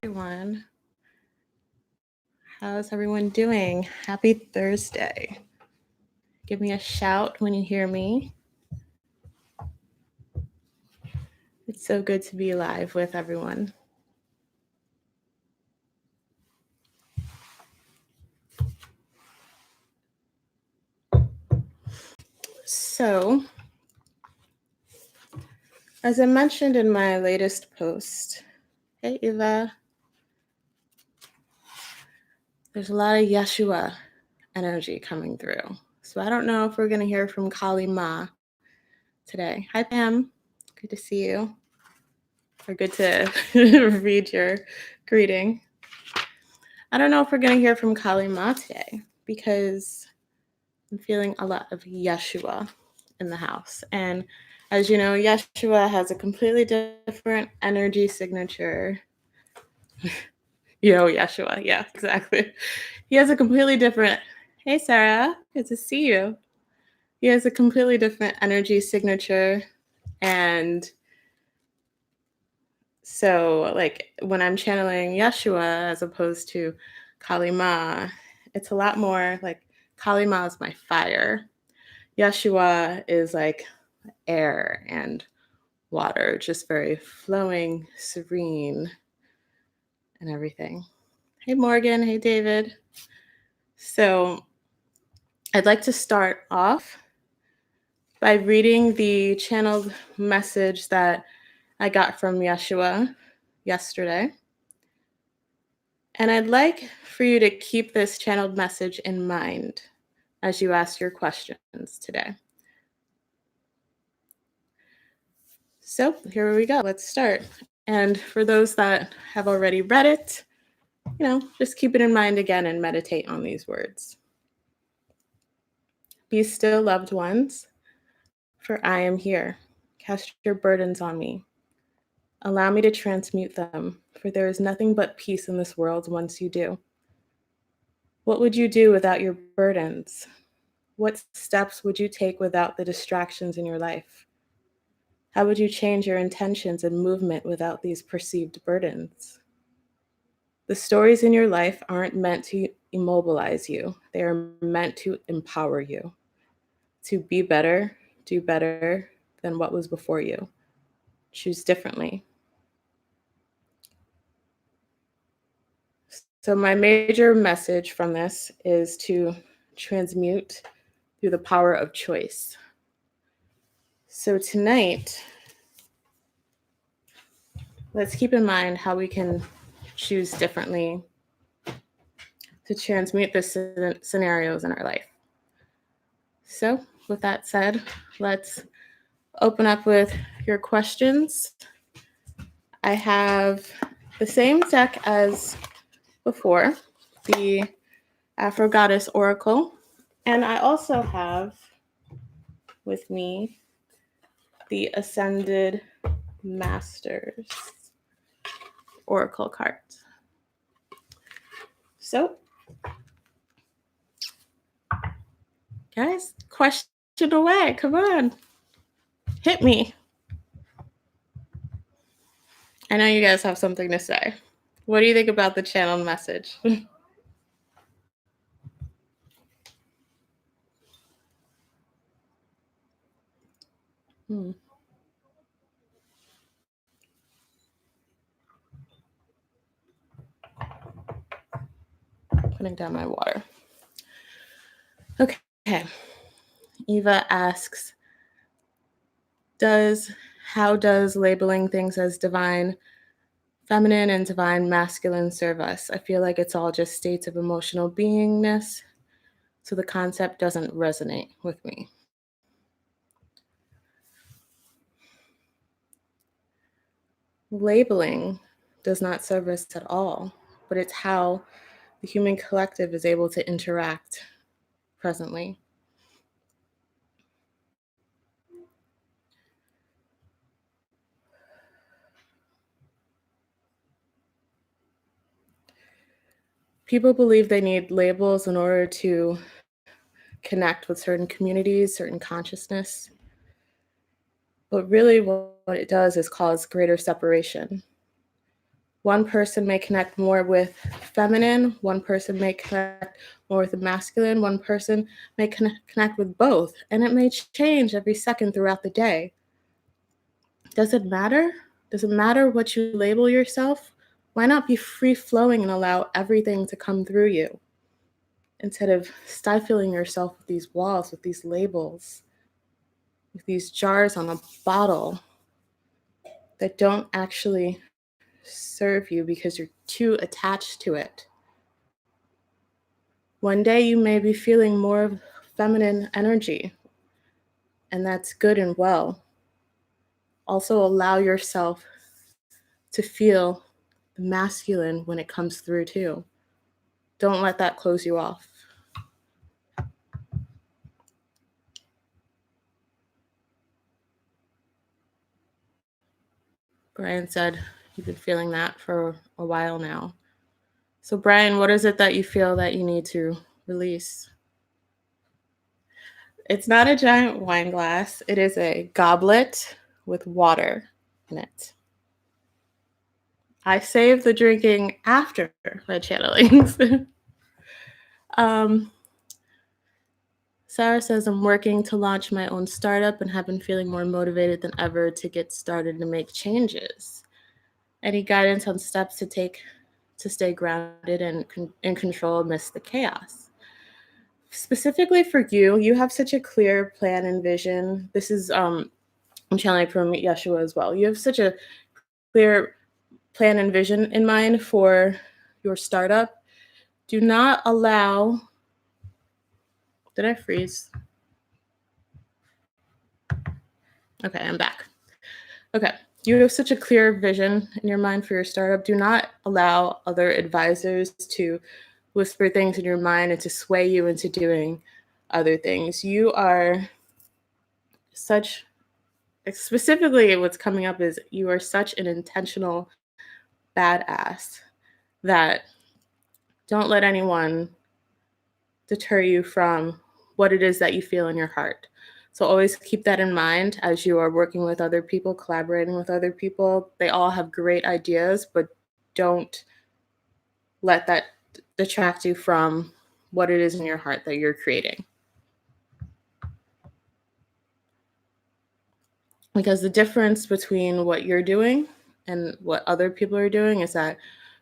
everyone. How's everyone doing? Happy Thursday. Give me a shout when you hear me. It's so good to be live with everyone. So, as I mentioned in my latest post, hey Eva, there's a lot of Yeshua energy coming through. So I don't know if we're going to hear from Kali Ma today. Hi Pam, good to see you. Or good to read your greeting. I don't know if we're going to hear from Kali Ma today because I'm feeling a lot of Yeshua in the house. And as you know, Yeshua has a completely different energy signature. Yeshua. Yeah, exactly. He has a completely different, hey, Sarah, good to see you. He has a completely different energy signature. And so, like, when I'm channeling Yeshua as opposed to Kali Ma, it's a lot more like Kali Ma is my fire. Yeshua is like air and water, just very flowing, serene, and everything. Hey, Morgan. Hey, David. So I'd like to start off by reading the channeled message that I got from Yeshua yesterday. And I'd like for you to keep this channeled message in mind as you ask your questions today. So here we go. Let's start. And for those that have already read it, just keep it in mind again and meditate on these words. Be still, loved ones, for I am here. Cast your burdens on me. Allow me to transmute them, for there is nothing but peace in this world once you do. What would you do without your burdens? What steps would you take without the distractions in your life? How would you change your intentions and movement without these perceived burdens? The stories in your life aren't meant to immobilize you. They are meant to empower you to be better, do better than what was before you. Choose differently. So my major message from this is to transmute through the power of choice. So tonight, let's keep in mind how we can choose differently to transmute the scenarios in our life. So with that said, let's open up with your questions. I have the same deck as before, the Afro Goddess Oracle, and I also have with me the Ascended Masters Oracle cards. So, guys, question away. Come on. Hit me. I know you guys have something to say. What do you think about the channeled message? Putting down my water. Okay. Eva asks, how does labeling things as divine feminine and divine masculine serve us? I feel like it's all just states of emotional beingness, so the concept doesn't resonate with me. Labeling does not serve us at all, but it's how the human collective is able to interact presently. People believe they need labels in order to connect with certain communities, certain consciousness. But really what it does is cause greater separation. One person may connect more with feminine, one person may connect more with the masculine, one person may connect with both, and it may change every second throughout the day. Does it matter? Does it matter what you label yourself? Why not be free flowing and allow everything to come through you instead of stifling yourself with these walls, with these labels, with these jars on a bottle that don't actually serve you because you're too attached to it? One day you may be feeling more feminine energy, and that's good and well. Also, allow yourself to feel the masculine when it comes through, too. Don't let that close you off. Brian said you've been feeling that for a while now. So, Brian, what is it that you feel that you need to release? It's not a giant wine glass. It is a goblet with water in it. I save the drinking after my channelings. Sarah says, I'm working to launch my own startup and have been feeling more motivated than ever to get started and make changes. Any guidance on steps to take to stay grounded and in control amidst the chaos? Specifically for you, you have such a clear plan and vision. This is I'm channeling from Yeshua as well. You have such a clear plan and vision in mind for your startup. Do not allow. Did I freeze? Okay, I'm back. Okay, you have such a clear vision in your mind for your startup. Do not allow other advisors to whisper things in your mind and to sway you into doing other things. You are such, specifically what's coming up is you are such an intentional badass that don't let anyone deter you from what it is that you feel in your heart. So always keep that in mind as you are working with other people, collaborating with other people. They all have great ideas, but don't let that detract you from what it is in your heart that you're creating. Because the difference between what you're doing and what other people are doing is that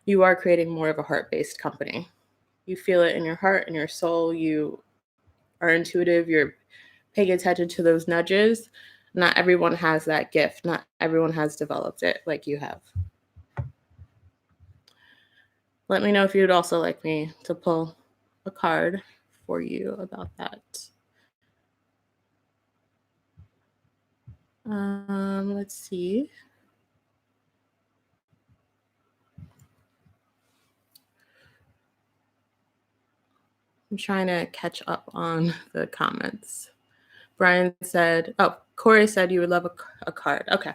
you are creating more of a heart-based company. You feel it in your heart and your soul. You are intuitive. You're paying attention to those nudges. Not everyone has that gift. Not everyone has developed it like you have. Let me know if you would also like me to pull a card for you about that. Let's see. I'm trying to catch up on the comments. Brian said, oh, Corey said you would love a card. Okay.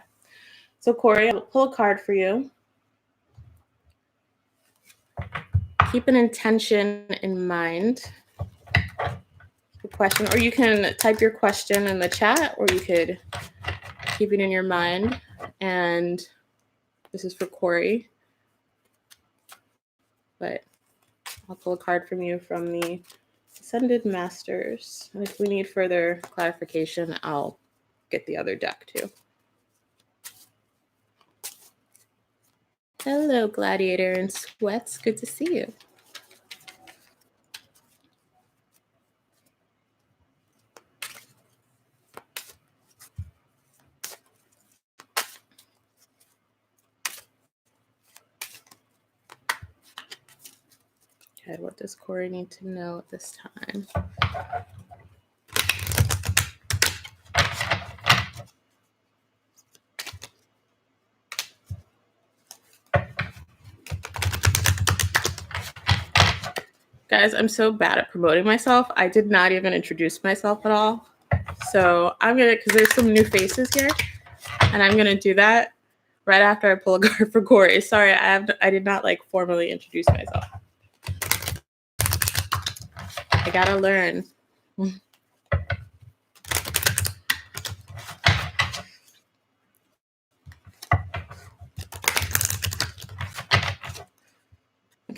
So Corey, I'll pull a card for you. Keep an intention in mind. The question, or you can type your question in the chat, or you could keep it in your mind. And this is for Corey. But I'll pull a card from you from the Ascended Masters. And if we need further clarification, I'll get the other deck too. Hello, Gladiator in Sweats. Good to see you. Okay, what does Corey need to know at this time? Guys, I'm so bad at promoting myself. I did not even introduce myself at all. So I'm going to, because there's some new faces here, and I'm going to do that right after I pull a card for Corey. Sorry, I did not like formally introduce myself. I got to learn.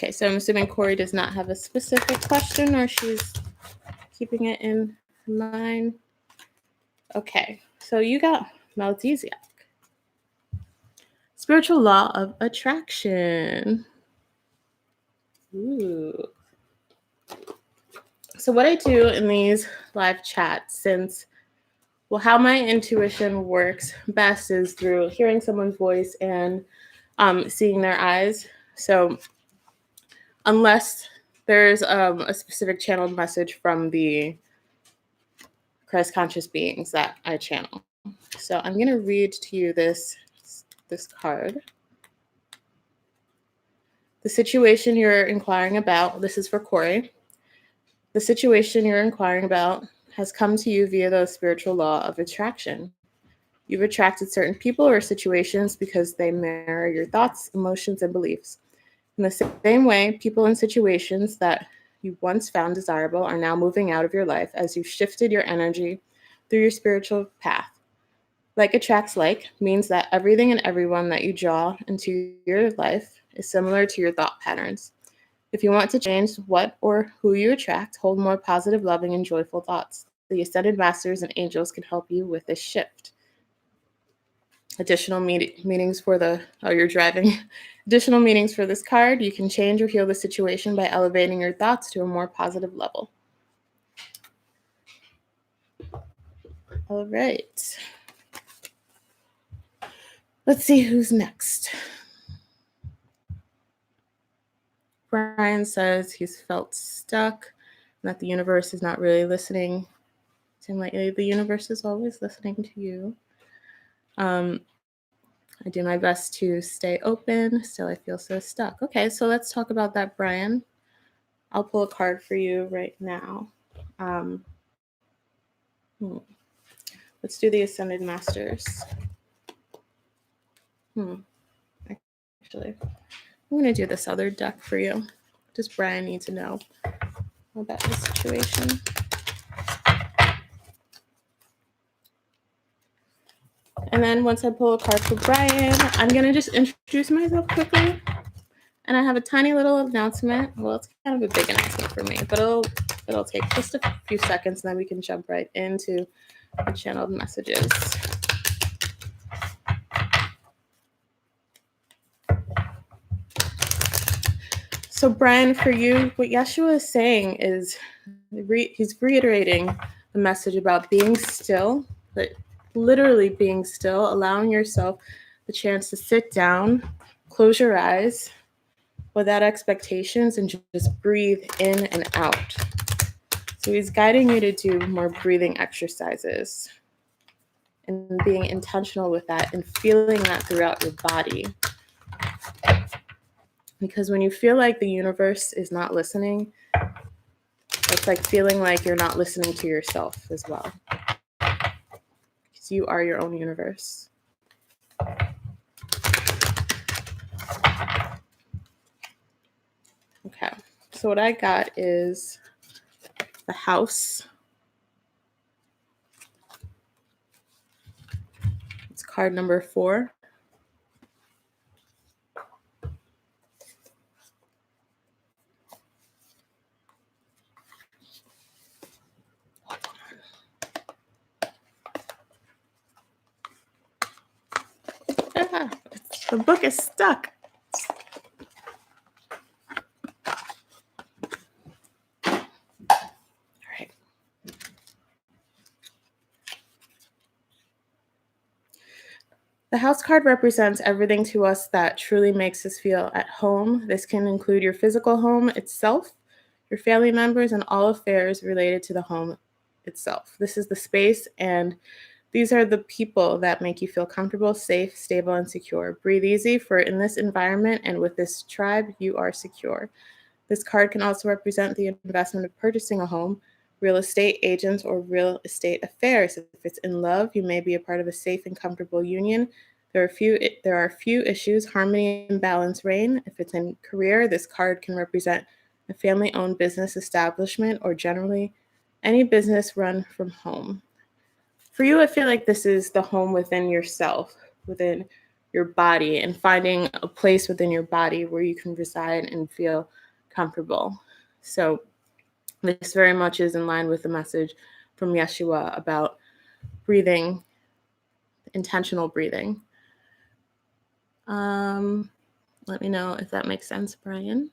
Okay, so I'm assuming Corey does not have a specific question, or she's keeping it in mind. Okay, so you got Melchizedek. Spiritual law of attraction. Ooh. So what I do in these live chats, how my intuition works best is through hearing someone's voice and seeing their eyes. So unless there's a specific channeled message from the Christ conscious beings that I channel. So I'm going to read to you this card. The situation you're inquiring about, this is for Corey. The situation you're inquiring about has come to you via the spiritual law of attraction. You've attracted certain people or situations because they mirror your thoughts, emotions, and beliefs. In the same way, people and situations that you once found desirable are now moving out of your life as you've shifted your energy through your spiritual path. Like attracts like means that everything and everyone that you draw into your life is similar to your thought patterns. If you want to change what or who you attract, hold more positive, loving, and joyful thoughts. The Ascended Masters and Angels can help you with this shift. Additional meanings for you're driving. Additional meanings for this card. You can change or heal the situation by elevating your thoughts to a more positive level. All right. Let's see who's next. Brian says he's felt stuck and that the universe is not really listening. Seems like the universe is always listening to you. I do my best to stay open. Still, I feel so stuck. Okay, so let's talk about that, Brian. I'll pull a card for you right now. Let's do the Ascended Masters. Actually, I'm going to do this other deck for you. What does Brian need to know about the situation? And then once I pull a card for Brian, I'm going to just introduce myself quickly. And I have a tiny little announcement. Well, it's kind of a big announcement for me, but it'll take just a few seconds, and then we can jump right into the channeled messages. So Brian, for you, what Yeshua is saying is he's reiterating the message about being still, but literally being still, allowing yourself the chance to sit down, close your eyes without expectations, and just breathe in and out. So he's guiding you to do more breathing exercises and being intentional with that and feeling that throughout your body. Because when you feel like the universe is not listening, it's like feeling like you're not listening to yourself as well. Because you are your own universe. Okay, so what I got is the House. It's card number 4. The book is stuck. All right. The House card represents everything to us that truly makes us feel at home. This can include your physical home itself, your family members, and all affairs related to the home itself. This is the space, and these are the people that make you feel comfortable, safe, stable, and secure. Breathe easy, for in this environment and with this tribe, you are secure. This card can also represent the investment of purchasing a home, real estate agents, or real estate affairs. If it's in love, you may be a part of a safe and comfortable union. There are few issues, harmony and balance reign. If it's in career, this card can represent a family-owned business establishment or generally any business run from home. For you, I feel like this is the home within yourself, within your body and finding a place within your body where you can reside and feel comfortable. So this very much is in line with the message from Yeshua about breathing, intentional breathing. Let me know if that makes sense, Brian.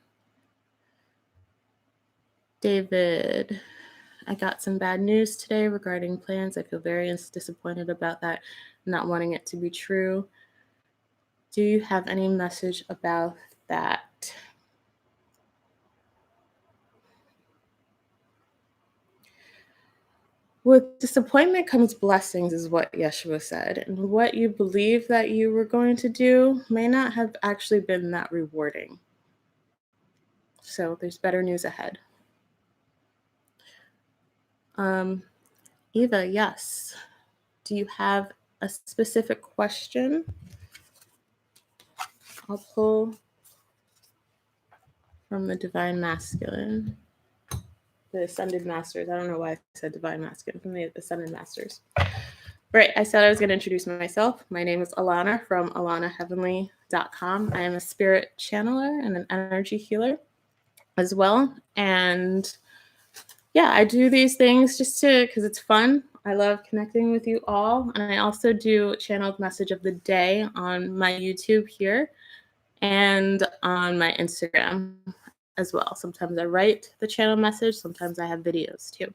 David, I got some bad news today regarding plans. I feel very disappointed about that, not wanting it to be true. Do you have any message about that? With disappointment comes blessings, is what Yeshua said. And what you believe that you were going to do may not have actually been that rewarding. So there's better news ahead. Eva, yes. Do you have a specific question? I'll pull from the Divine Masculine. The Ascended Masters. I don't know why I said Divine Masculine. From the Ascended Masters. Right, I said I was going to introduce myself. My name is Alanna from AlannaHeavenly.com. I am a spirit channeler and an energy healer as well. And yeah, I do these things just because it's fun. I love connecting with you all. And I also do channeled message of the day on my YouTube here and on my Instagram as well. Sometimes I write the channel message. Sometimes I have videos too.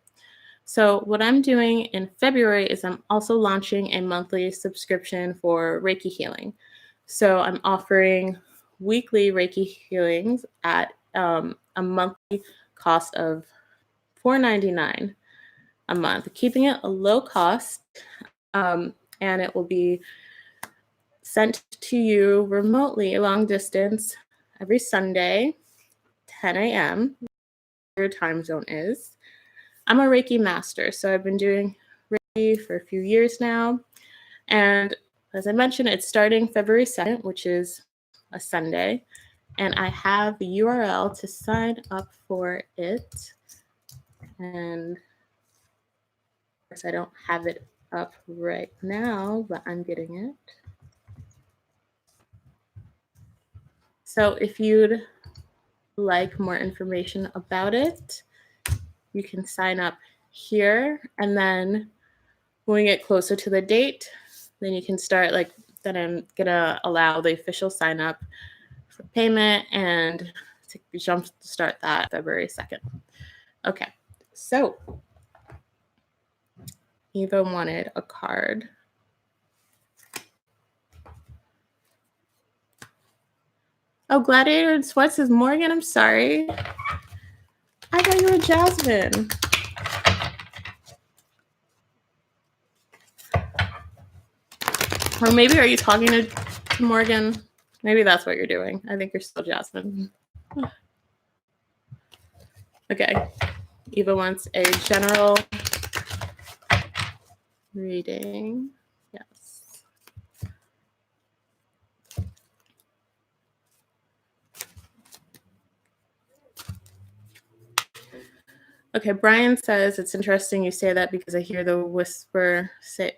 So what I'm doing in February is I'm also launching a monthly subscription for Reiki healing. So I'm offering weekly Reiki healings at a monthly cost of $4.99 a month, keeping it a low cost, and it will be sent to you remotely, long distance, every Sunday, 10 a.m., your time zone is. I'm a Reiki master, so I've been doing Reiki for a few years now. And as I mentioned, it's starting February 2nd, which is a Sunday. And I have the URL to sign up for it. And of course, I don't have it up right now, but I'm getting it. So if you'd like more information about it, you can sign up here. And then when we get closer to the date, then you can start then I'm gonna allow the official sign up for payment and to start that February 2nd. Okay, so Eva wanted a card. Oh, Gladiator and Sweats is Morgan. I'm sorry. I thought you were Jasmine. Or maybe are you talking to Morgan? Maybe that's what you're doing. I think you're still Jasmine. Okay. Eva wants a general reading. Yes. Okay, Brian says, it's interesting you say that because I hear the whisper say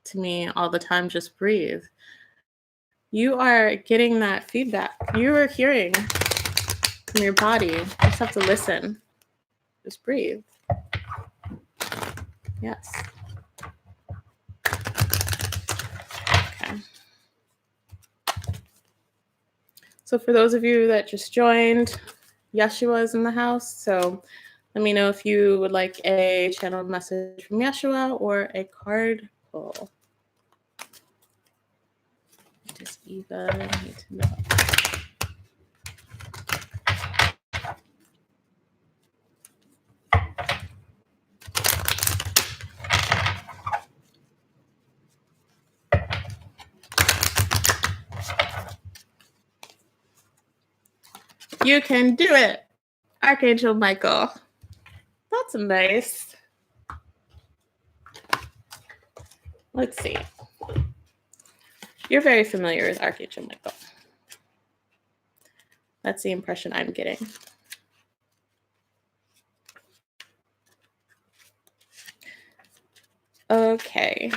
to me all the time, just breathe. You are getting that feedback. You are hearing from your body. You just have to listen. Just breathe. Yes. Okay. So for those of you that just joined, Yeshua is in the house. So let me know if you would like a channeled message from Yeshua or a card pull. Does Eva need to know? You can do it, Archangel Michael. That's nice. Let's see. You're very familiar with Archangel Michael. That's the impression I'm getting. Okay.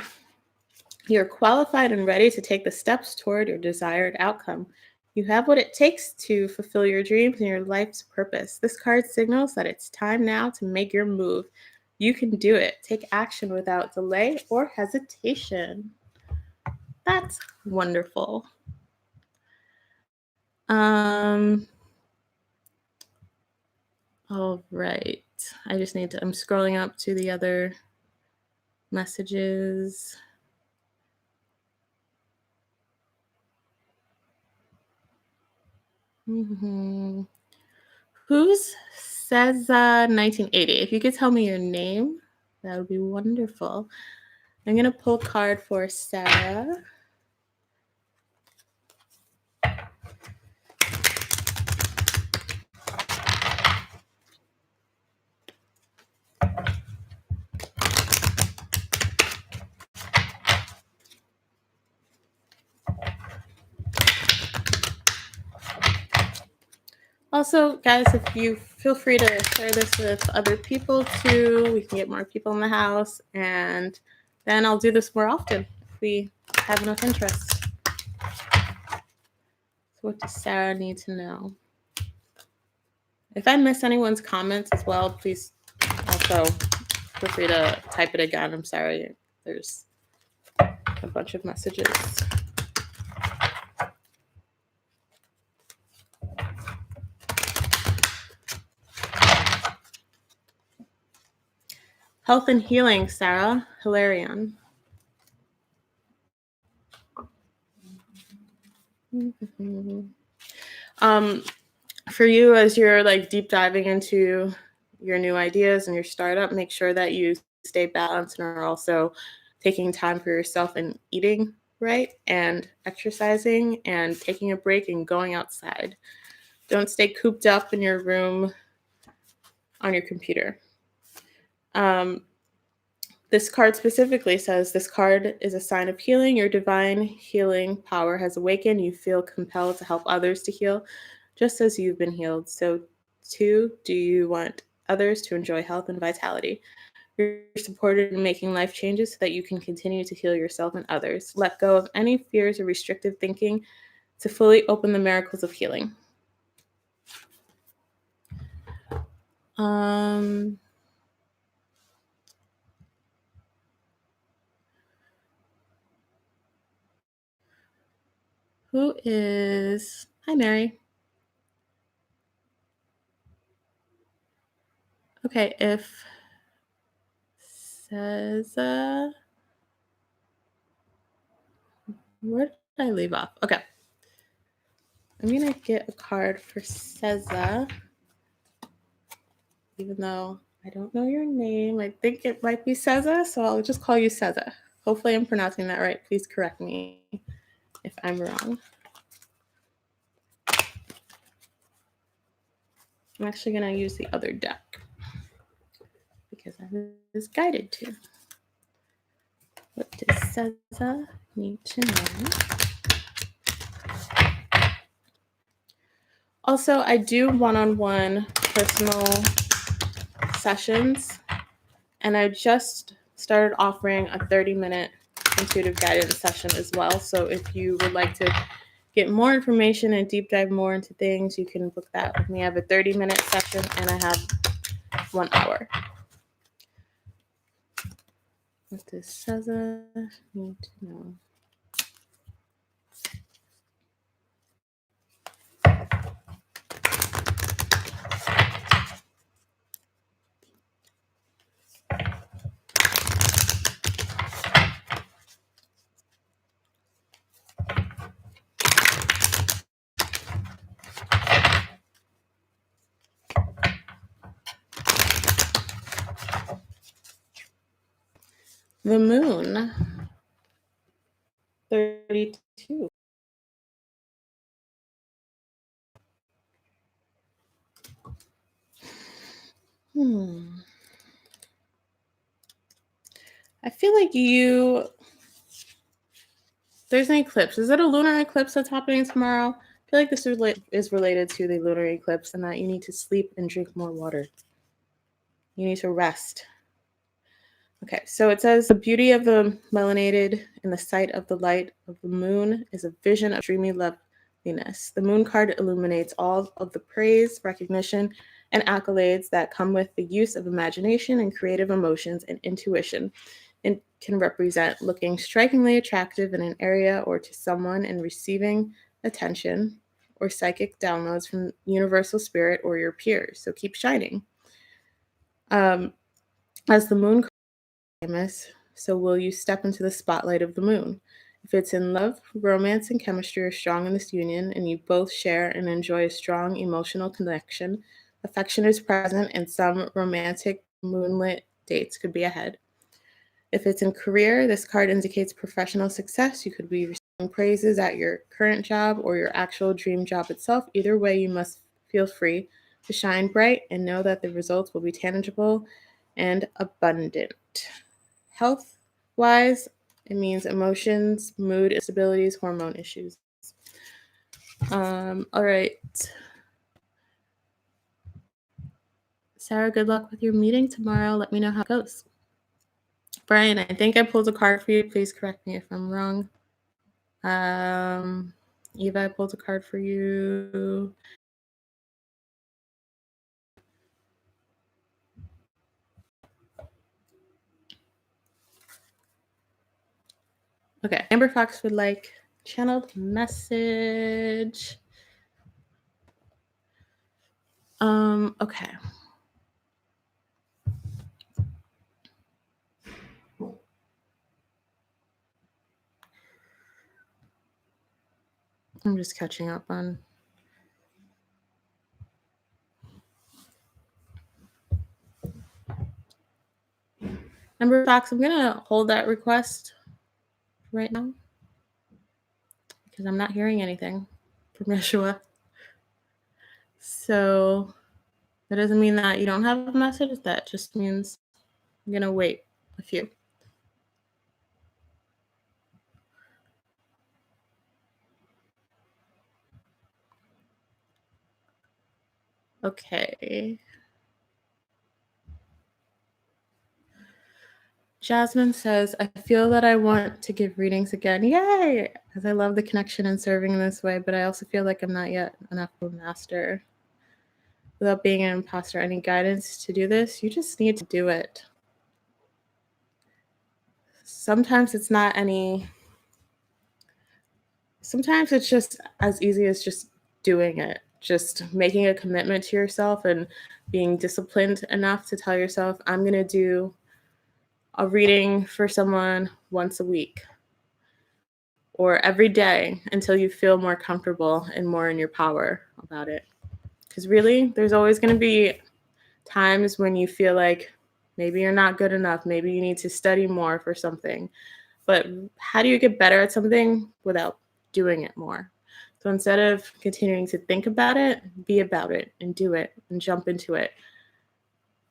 You're qualified and ready to take the steps toward your desired outcome. You have what it takes to fulfill your dreams and your life's purpose. This card signals that it's time now to make your move. You can do it. Take action without delay or hesitation. That's wonderful. All right. I'm scrolling up to the other messages. Who's says 1980? If you could tell me your name, that would be wonderful. I'm going to pull a card for Sarah. Also, guys, if you feel free to share this with other people too, we can get more people in the house, and then I'll do this more often if we have enough interest. So what does Sarah need to know? If I miss anyone's comments as well, please also feel free to type it again. I'm sorry. There's a bunch of messages. Health and healing, Sarah. Hilarion. For you, as you're like deep diving into your new ideas and your startup, make sure that you stay balanced and are also taking time for yourself and eating right and exercising and taking a break and going outside. Don't stay cooped up in your room on your computer. This card specifically says this card is a sign of healing. Your divine healing power has awakened. You feel compelled to help others to heal, just as you've been healed. So, too, do you want others to enjoy health and vitality? You're supported in making life changes so that you can continue to heal yourself and others. Let go of any fears or restrictive thinking to fully open the miracles of healing. Who is... Hi, Mary. Okay, if says... Where did I leave off? Okay. I'm going to get a card for Seza, even though I don't know your name. I think it might be Seza, so I'll just call you Seza. Hopefully I'm pronouncing that right. Please correct me if I'm wrong. I'm actually going to use the other deck because I was guided to. What does Seza need to know? Also, I do one-on-one personal sessions, and I just started offering a 30-minute intuitive guidance session as well. So if you would like to get more information and deep dive more into things, you can book that with me. I have a 30-minute session and I have 1 hour. What does Seza need to know? The moon. 32. I feel like there's an eclipse. Is it a lunar eclipse that's happening tomorrow? I feel like this is related to the lunar eclipse and that you need to sleep and drink more water. You need to rest. Okay, so it says the beauty of the melanated in the sight of the light of the moon is a vision of dreamy loveliness. The moon card illuminates all of the praise, recognition, and accolades that come with the use of imagination and creative emotions and intuition. It can represent looking strikingly attractive in an area or to someone and receiving attention or psychic downloads from universal spirit or your peers. So keep shining. As the moon famous, so will you step into the spotlight of the moon? If it's in love, romance and chemistry are strong in this union, and you both share and enjoy a strong emotional connection, affection is present, and some romantic moonlit dates could be ahead. If it's in career, this card indicates professional success. You could be receiving praises at your current job or your actual dream job itself. Either way, you must feel free to shine bright and know that the results will be tangible and abundant. Health wise, it means emotions, mood instabilities, hormone issues. All right. Sarah, good luck with your meeting tomorrow. Let me know how it goes. Brian, I think I pulled a card for you. Please correct me if I'm wrong. Eva, I pulled a card for you. Okay, Amber Fox would like channeled message. Okay. I'm just catching up on. Amber Fox, I'm gonna hold that request right now because I'm not hearing anything from Yeshua. So that doesn't mean that you don't have a message. That just means I'm gonna wait a few. Okay. Jasmine says, I feel that I want to give readings again. Yay! Because I love the connection and serving in this way, but I also feel like I'm not yet enough of a master. Without being an imposter, any guidance to do this? You just need to do it. Sometimes it's not any. Sometimes it's just as easy as just doing it. Just making a commitment to yourself and being disciplined enough to tell yourself, I'm going to do a reading for someone once a week or every day until you feel more comfortable and more in your power about it. Because really, there's always going to be times when you feel like maybe you're not good enough. Maybe you need to study more for something. But how do you get better at something without doing it more? So instead of continuing to think about it, be about it and do it and jump into it.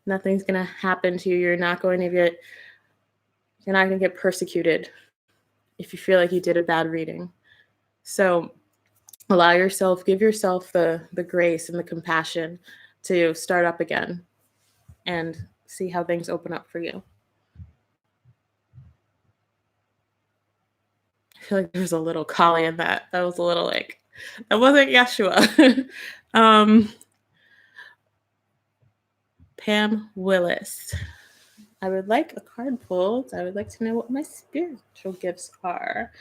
Nothing's going to happen to you. You're not going to get persecuted if you feel like you did a bad reading. So give yourself the grace and the compassion to start up again and see how things open up for you. I feel like there's a little Kali in that. That was a little like, that wasn't Yeshua. Pam Willis. I would like a card pulled. I would like to know what my spiritual gifts are.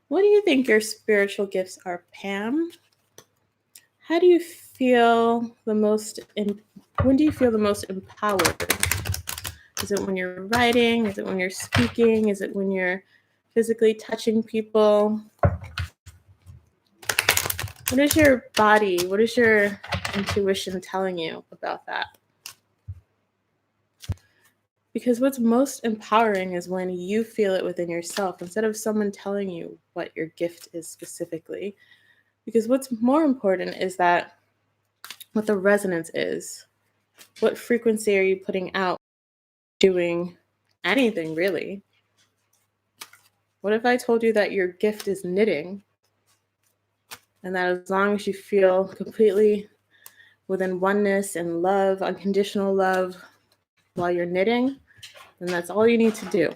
What do you think your spiritual gifts are, Pam? How do you feel the most? When do you feel the most empowered? Is it when you're writing? Is it when you're speaking? Is it when you're physically touching people? What is your body? What is your intuition telling you about that? Because what's most empowering is when you feel it within yourself instead of someone telling you what your gift is specifically. Because what's more important is that what the resonance is. What frequency are you putting out? Doing anything really? What if I told you that your gift is knitting and that as long as you feel completely within oneness and love, unconditional love while you're knitting, And that's all you need to do.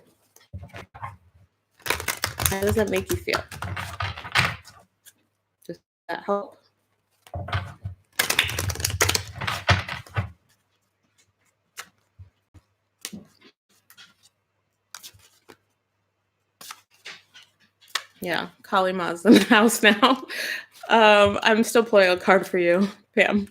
How does that make you feel? Does that help? Yeah, Kali Ma's in the house now. I'm still pulling a card for you, Pam.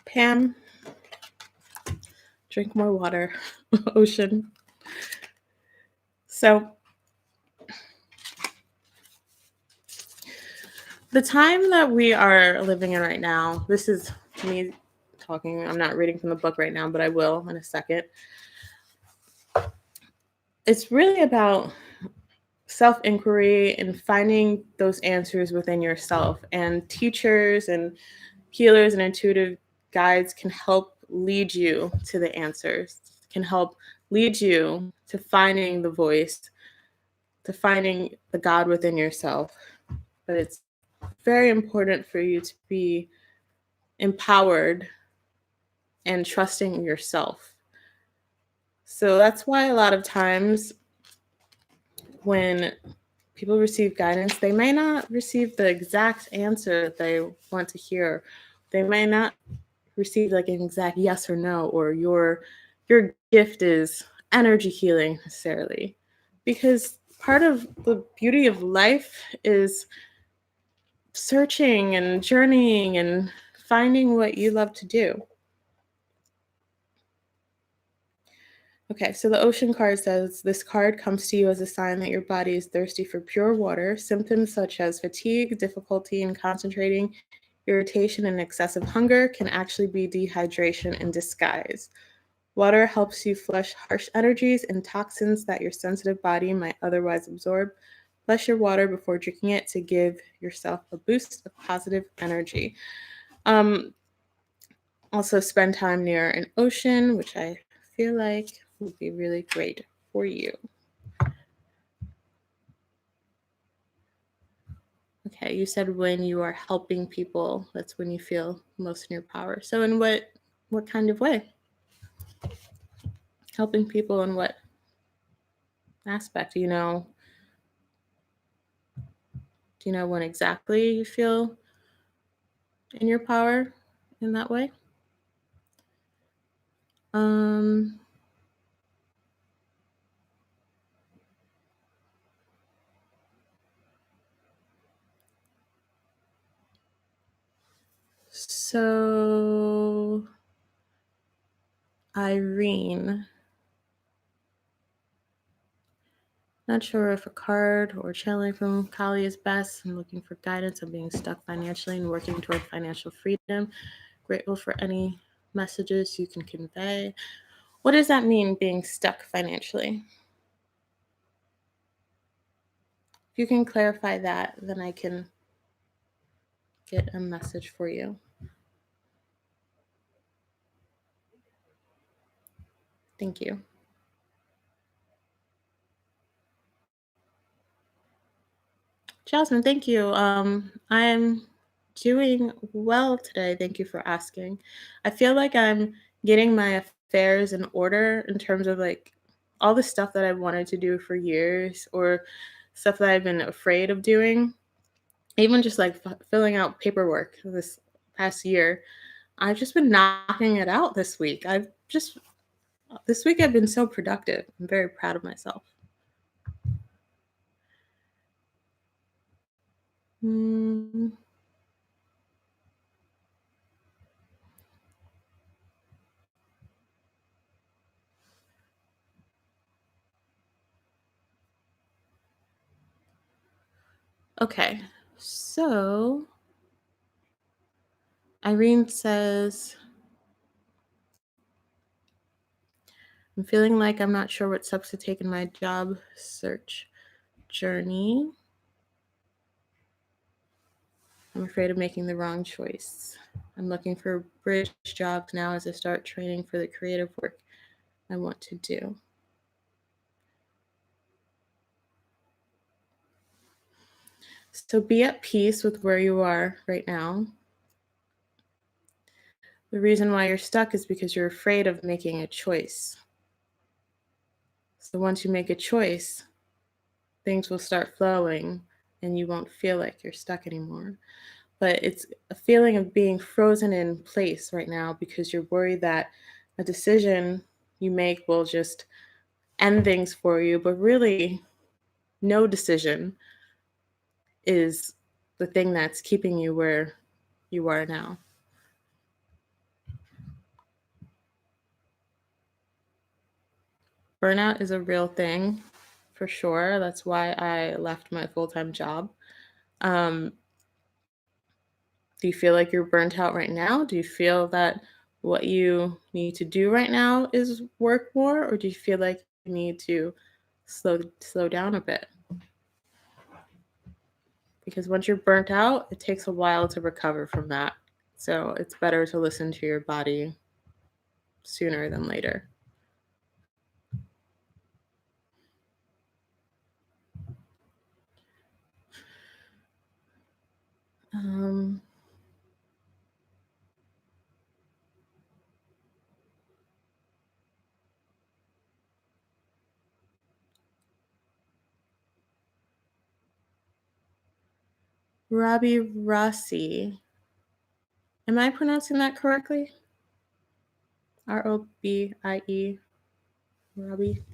Pam, drink more water. Ocean. So, the time that we are living in right now, this is me talking. I'm not reading from the book right now, but I will in a second. It's really about self inquiry and finding those answers within yourself. And teachers and healers and intuitive guides can help lead you to the answers, can help lead you to finding the voice, to finding the God within yourself. But it's very important for you to be empowered and trusting yourself. So that's why a lot of times when people receive guidance, they may not receive the exact answer that they want to hear. They may not receive like an exact yes or no, or your gift is energy healing necessarily. Because part of the beauty of life is searching and journeying and finding what you love to do. Okay, so the ocean card says this card comes to you as a sign that your body is thirsty for pure water. Symptoms such as fatigue, difficulty in concentrating, irritation, and excessive hunger can actually be dehydration in disguise. Water helps you flush harsh energies and toxins that your sensitive body might otherwise absorb. Flush your water before drinking it to give yourself a boost of positive energy. Um, Also, spend time near an ocean, which I feel like would be really great for you. Okay, you said when you are helping people, that's when you feel most in your power. So, in what kind of way? Helping people in what aspect? Do you know when exactly you feel in your power in that way? Um, so Irene, not sure if a card or channeling from Kali is best. I'm looking for guidance. I'm being stuck financially and working toward financial freedom. Grateful for any messages you can convey. What does that mean, being stuck financially? If you can clarify that, then I can get a message for you. Thank you. Jasmine, thank you. I'm doing well today. Thank you for asking. I feel like I'm getting my affairs in order in terms of like all the stuff that I've wanted to do for years or stuff that I've been afraid of doing. Even just like filling out paperwork this past year. I've just been knocking it out this week. This week I've been so productive. I'm very proud of myself. Mm, okay, so Irene says, I'm feeling like I'm not sure what steps to take in my job search journey. I'm afraid of making the wrong choice. I'm looking for bridge jobs now as I start training for the creative work I want to do. So be at peace with where you are right now. The reason why you're stuck is because you're afraid of making a choice. So once you make a choice, things will start flowing and you won't feel like you're stuck anymore. But it's a feeling of being frozen in place right now because you're worried that a decision you make will just end things for you. But really, no decision is the thing that's keeping you where you are now. Burnout is a real thing for sure. That's why I left my full-time job. Um, do you feel like you're burnt out right now? Do you feel that what you need to do right now is work more, or do you feel like you need to slow down a bit? Because once you're burnt out, it takes a while to recover from that. So it's better to listen to your body sooner than later. Um, Robbie Rossi. Am I pronouncing that correctly? Robie. Robbie.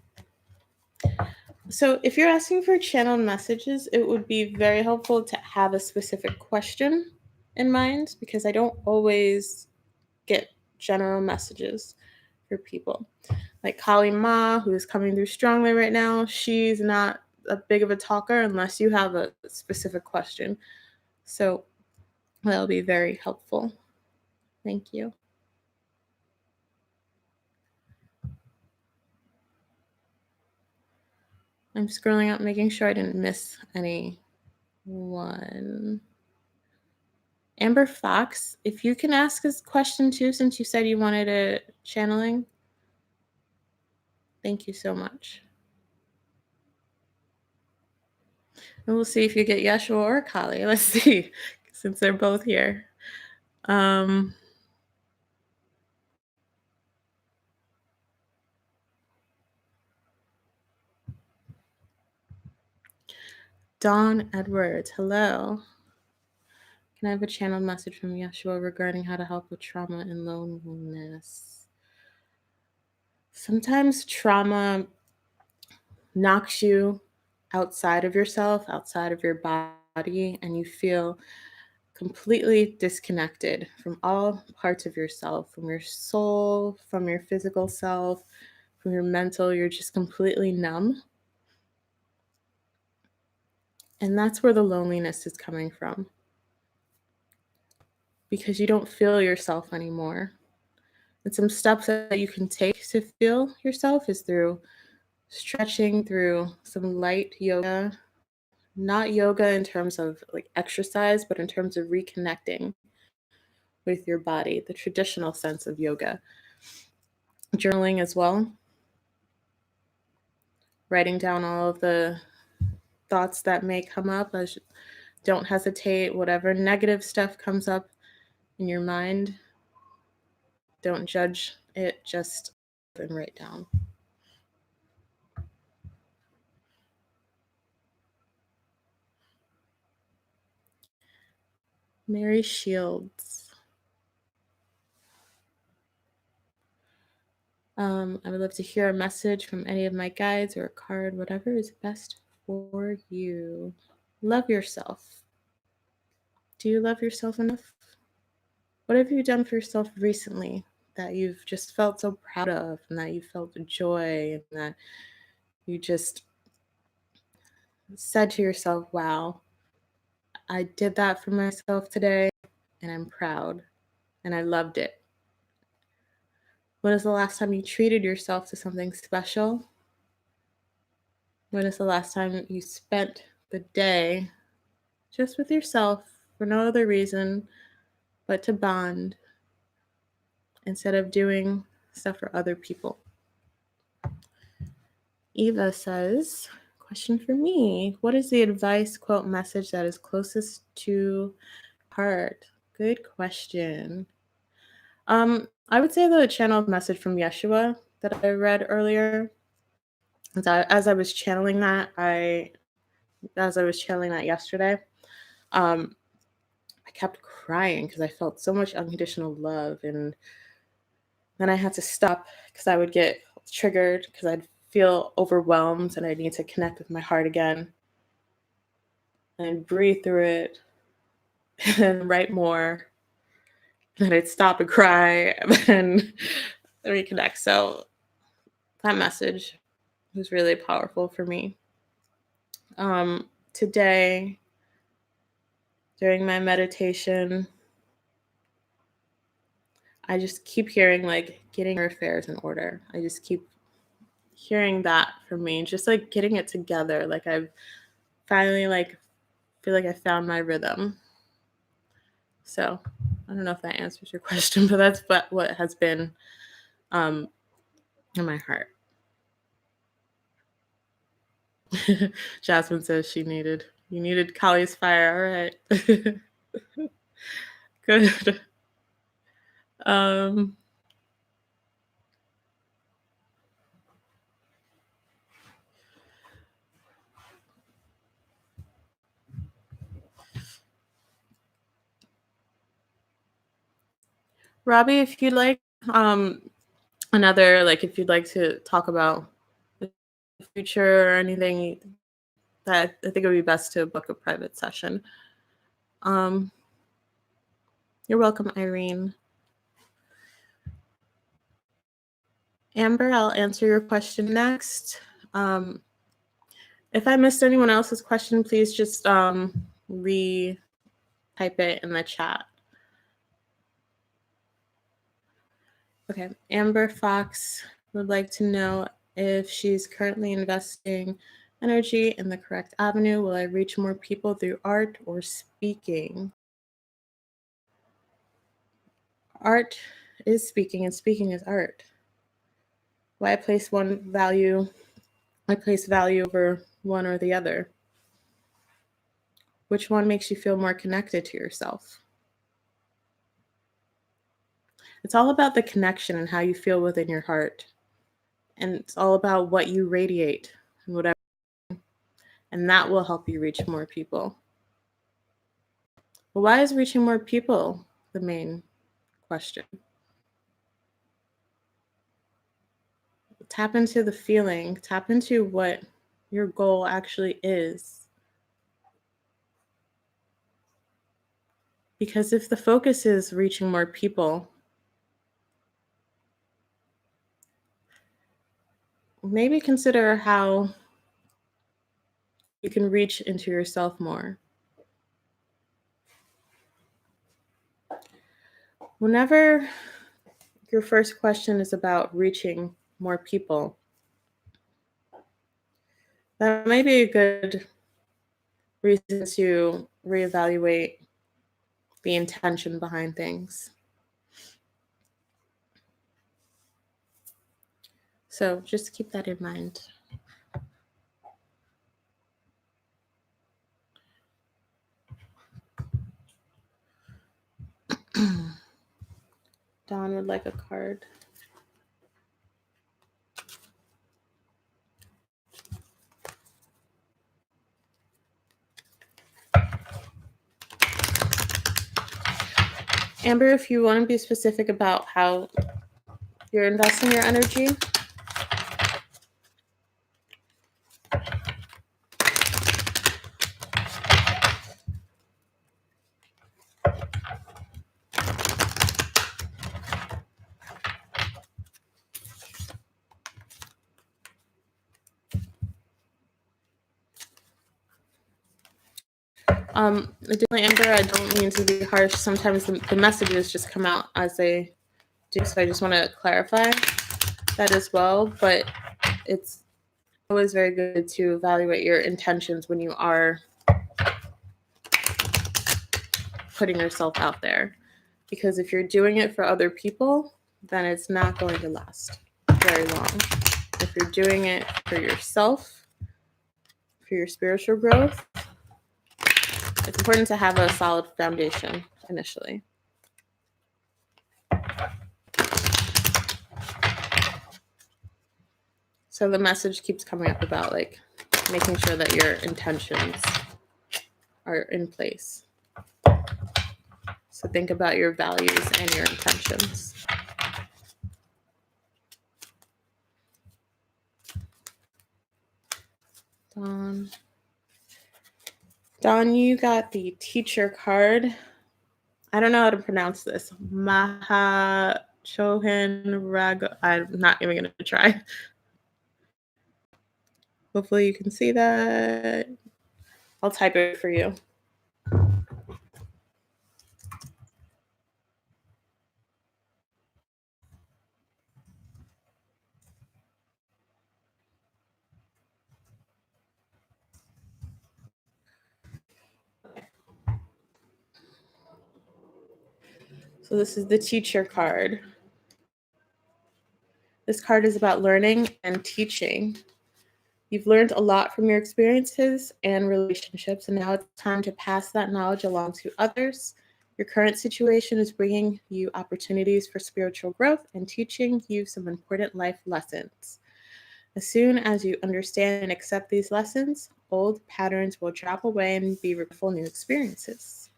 So if you're asking for channeled messages, it would be very helpful to have a specific question in mind because I don't always get general messages for people. Like Kali Ma, who is coming through strongly right now, she's not a big of a talker unless you have a specific question. So that'll be very helpful. Thank you. I'm scrolling up, making sure I didn't miss anyone. Amber Fox, if you can ask a question too, since you said you wanted a channeling, thank you so much. And we'll see if you get Yeshua or Kali. Let's see, since they're both here. Dawn Edwards, hello. Can I have a channeled message from Yeshua regarding how to help with trauma and loneliness? Sometimes trauma knocks you outside of yourself, outside of your body, and you feel completely disconnected from all parts of yourself, from your soul, from your physical self, from your mental. You're just completely numb. And that's where the loneliness is coming from. Because you don't feel yourself anymore. And some steps that you can take to feel yourself is through stretching, through some light yoga. Not yoga in terms of like exercise, but in terms of reconnecting with your body, the traditional sense of yoga. Journaling as well. Writing down all of the thoughts that may come up. Don't hesitate. Whatever negative stuff comes up in your mind, don't judge it, just and write down. Mary Shields. I would love to hear a message from any of my guides or a card, whatever is best for you. Love yourself. Do you love yourself enough? What have you done for yourself recently that you've just felt so proud of and that you felt joy and that you just said to yourself, wow, I did that for myself today and I'm proud and I loved it. When is the last time you treated yourself to something special? When is the last time you spent the day just with yourself for no other reason but to bond instead of doing stuff for other people? Eva says, question for me. What is the advice, quote, message that is closest to heart? Good question. I would say the channeled message from Yeshua that I read earlier. As I was channeling that, yesterday, um, I kept crying because I felt so much unconditional love, and then I had to stop because I would get triggered because I'd feel overwhelmed and I need to connect with my heart again and breathe through it and write more. Then I'd stop and cry and reconnect. So that message was really powerful for me. Today, during my meditation, I just keep hearing like getting your affairs in order. I just keep hearing that for me, just like getting it together. Like I've finally feel like I found my rhythm. So I don't know if that answers your question, but that's what has been in my heart. Jasmine says you needed Kali's fire. All right. Good. Robbie, if you'd like if you'd like to talk about the future or anything, that I think it would be best to book a private session. You're welcome, Irene. Amber, I'll answer your question next. If I missed anyone else's question, please just re-type it in the chat. Okay, Amber Fox would like to know if she's currently investing energy in the correct avenue. Will I reach more people through art or speaking? Art is speaking and speaking is art. Why place value over one or the other? Which one makes you feel more connected to yourself? It's all about the connection and how you feel within your heart. And it's all about what you radiate and whatever. And that will help you reach more people. But why is reaching more people the main question? Tap into the feeling, tap into what your goal actually is. Because if the focus is reaching more people, maybe consider how you can reach into yourself more. Whenever your first question is about reaching more people, that may be a good reason to reevaluate the intention behind things. So just keep that in mind. Dawn would like a card. Amber, if you want to be specific about how you're investing your energy. Definitely, Amber, I don't mean to be harsh. Sometimes the messages just come out as they do. So I just want to clarify that as well. But it's always very good to evaluate your intentions when you are putting yourself out there. Because if you're doing it for other people, then it's not going to last very long. If you're doing it for yourself, for your spiritual growth, it's important to have a solid foundation initially. So the message keeps coming up about like making sure that your intentions are in place. So think about your values and your intentions. Dawn, you got the teacher card. I don't know how to pronounce this. Maha Chohan Rag. I'm not even going to try. Hopefully you can see that. I'll type it for you. So this is the teacher card. This card is about learning and teaching. You've learned a lot from your experiences and relationships, and now it's time to pass that knowledge along to others. Your current situation is bringing you opportunities for spiritual growth and teaching you some important life lessons. As soon as you understand and accept these lessons, old patterns will drop away and be replaced with new experiences.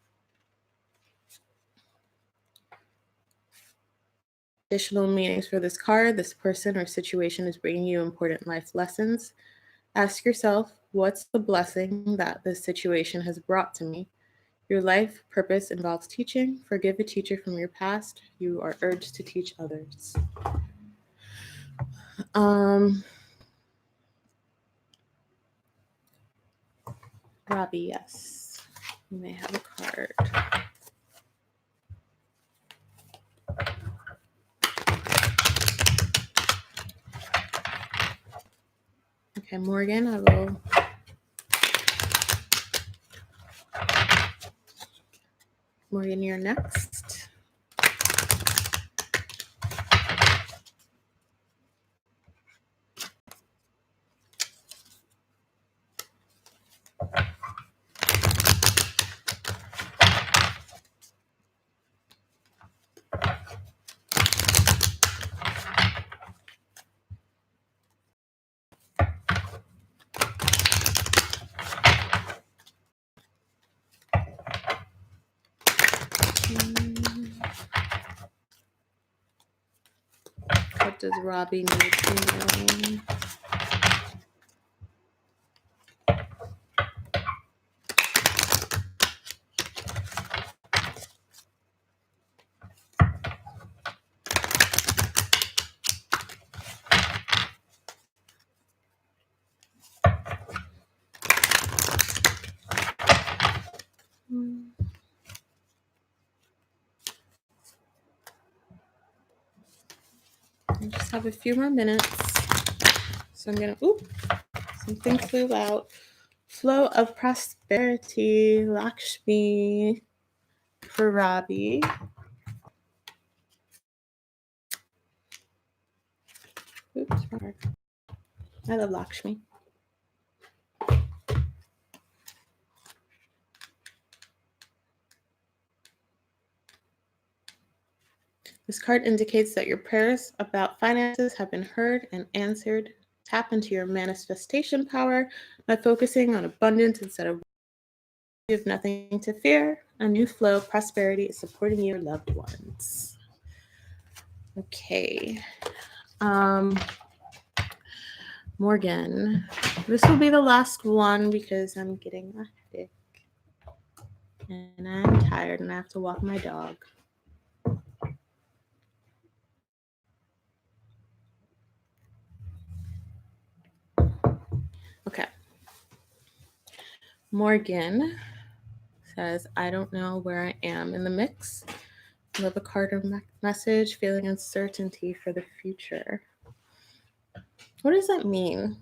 Additional meanings for this card: this person or situation is bringing you important life lessons. Ask yourself, what's the blessing that this situation has brought to me? Your life purpose involves teaching. Forgive a teacher from your past. You are urged to teach others. Robbie, yes. You may have a card. Okay, Morgan, I will. Morgan, you're next. What does Robbie need to know? I just have a few more minutes. So I'm going to, something flew out. Flow of prosperity, Lakshmi for Robbie. Oops, wrong. I love Lakshmi. This card indicates that your prayers about finances have been heard and answered. Tap into your manifestation power by focusing on abundance instead of you have nothing to fear. A new flow of prosperity is supporting your loved ones. Okay. Morgan, this will be the last one because I'm getting a headache. And I'm tired and I have to walk my dog. Okay. Morgan says, I don't know where I am in the mix. Love a card or message, feeling uncertainty for the future. What does that mean?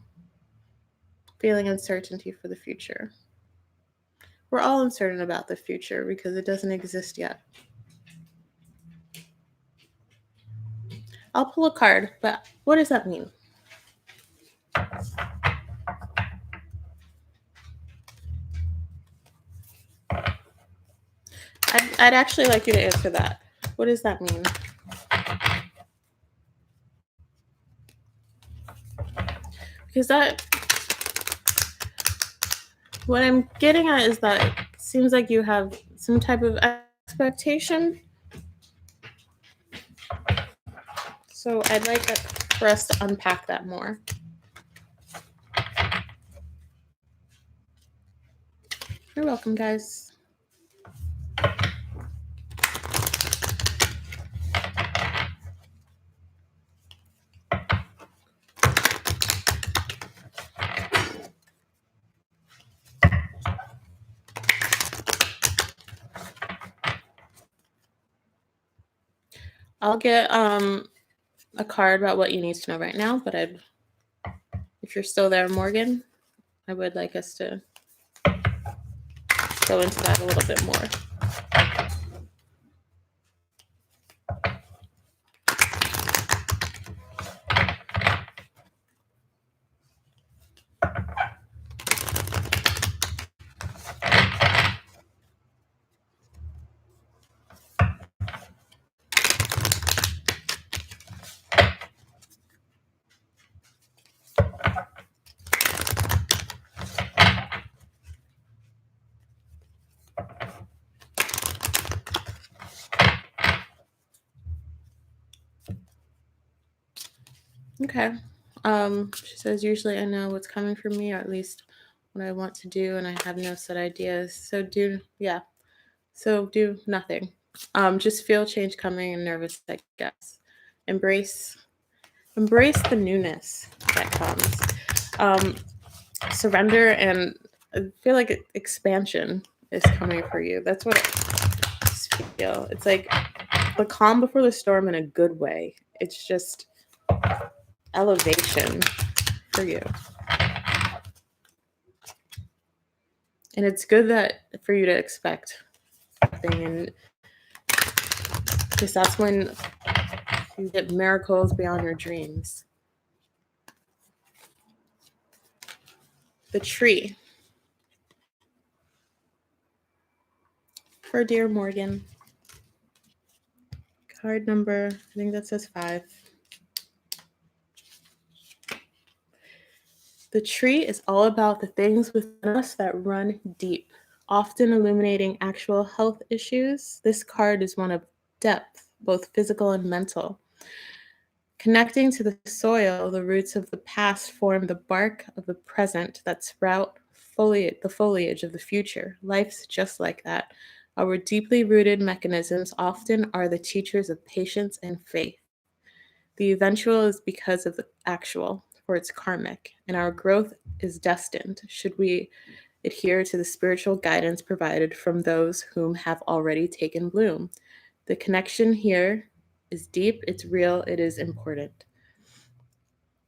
Feeling uncertainty for the future. We're all uncertain about the future because it doesn't exist yet. I'll pull a card, but what does that mean? I'd actually like you to answer that. What does that mean? Because what I'm getting at is that it seems like you have some type of expectation. So I'd like for us to unpack that more. You're welcome, guys. I'll get a card about what you need to know right now, but if you're still there, Morgan, I would like us to go into that a little bit more. Okay. She says, usually I know what's coming for me, or at least what I want to do, and I have no set ideas. So do nothing. Just feel change coming and nervous, I guess. Embrace the newness that comes. Surrender, and I feel like expansion is coming for you. That's what I just feel. It's like the calm before the storm in a good way. It's just elevation for you. And it's good that for you to expect something, and because that's when you get miracles beyond your dreams. The tree. For dear Morgan. Card number, I think that says 5. The tree is all about the things within us that run deep, often illuminating actual health issues. This card is one of depth, both physical and mental. Connecting to the soil, the roots of the past form the bark of the present that sprout the foliage of the future. Life's just like that. Our deeply rooted mechanisms often are the teachers of patience and faith. The eventual is because of the actual, for it's karmic, and our growth is destined should we adhere to the spiritual guidance provided from those whom have already taken bloom. The connection here is deep, it's real, it is important.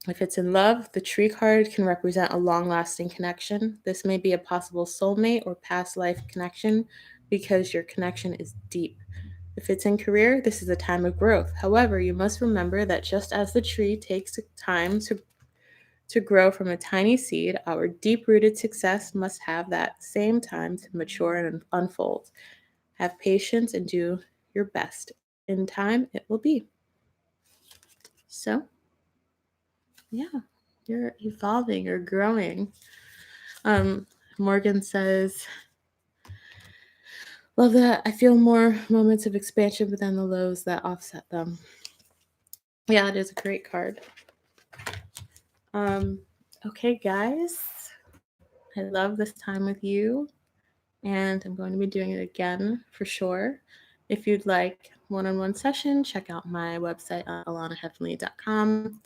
If it's in love, the tree card can represent a long-lasting connection. This may be a possible soulmate or past life connection because your connection is deep. If it's in career, this is a time of growth. However, you must remember that just as the tree takes time to grow from a tiny seed, our deep-rooted success must have that same time to mature and unfold. Have patience and do your best. In time, it will be. So, yeah, you're evolving, you're growing. Morgan says, love that. I feel more moments of expansion, but then the lows that offset them. Yeah, it is a great card. Okay, guys, I love this time with you, and I'm going to be doing it again for sure. If you'd like one-on-one session, check out my website at alannaheavenly.com.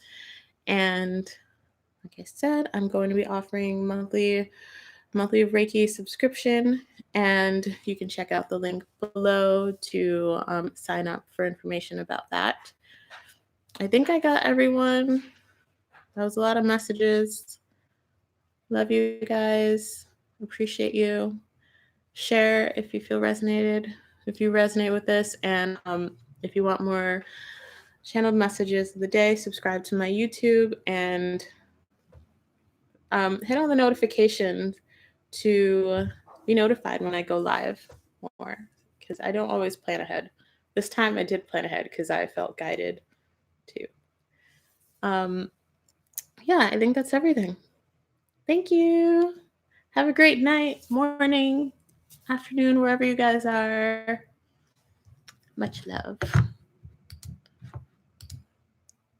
And like I said, I'm going to be offering monthly monthly Reiki subscription, and you can check out the link below to sign up for information about that. I think I got everyone. That was a lot of messages. Love you guys. Appreciate you. Share if you feel resonated, if you resonate with this, and if you want more channeled messages of the day, subscribe to my YouTube and hit on the notifications to be notified when I go live more, because I don't always plan ahead. This time I did plan ahead because I felt guided to. Yeah, I think that's everything. Thank you. Have a great night, morning, afternoon, wherever you guys are. Much love.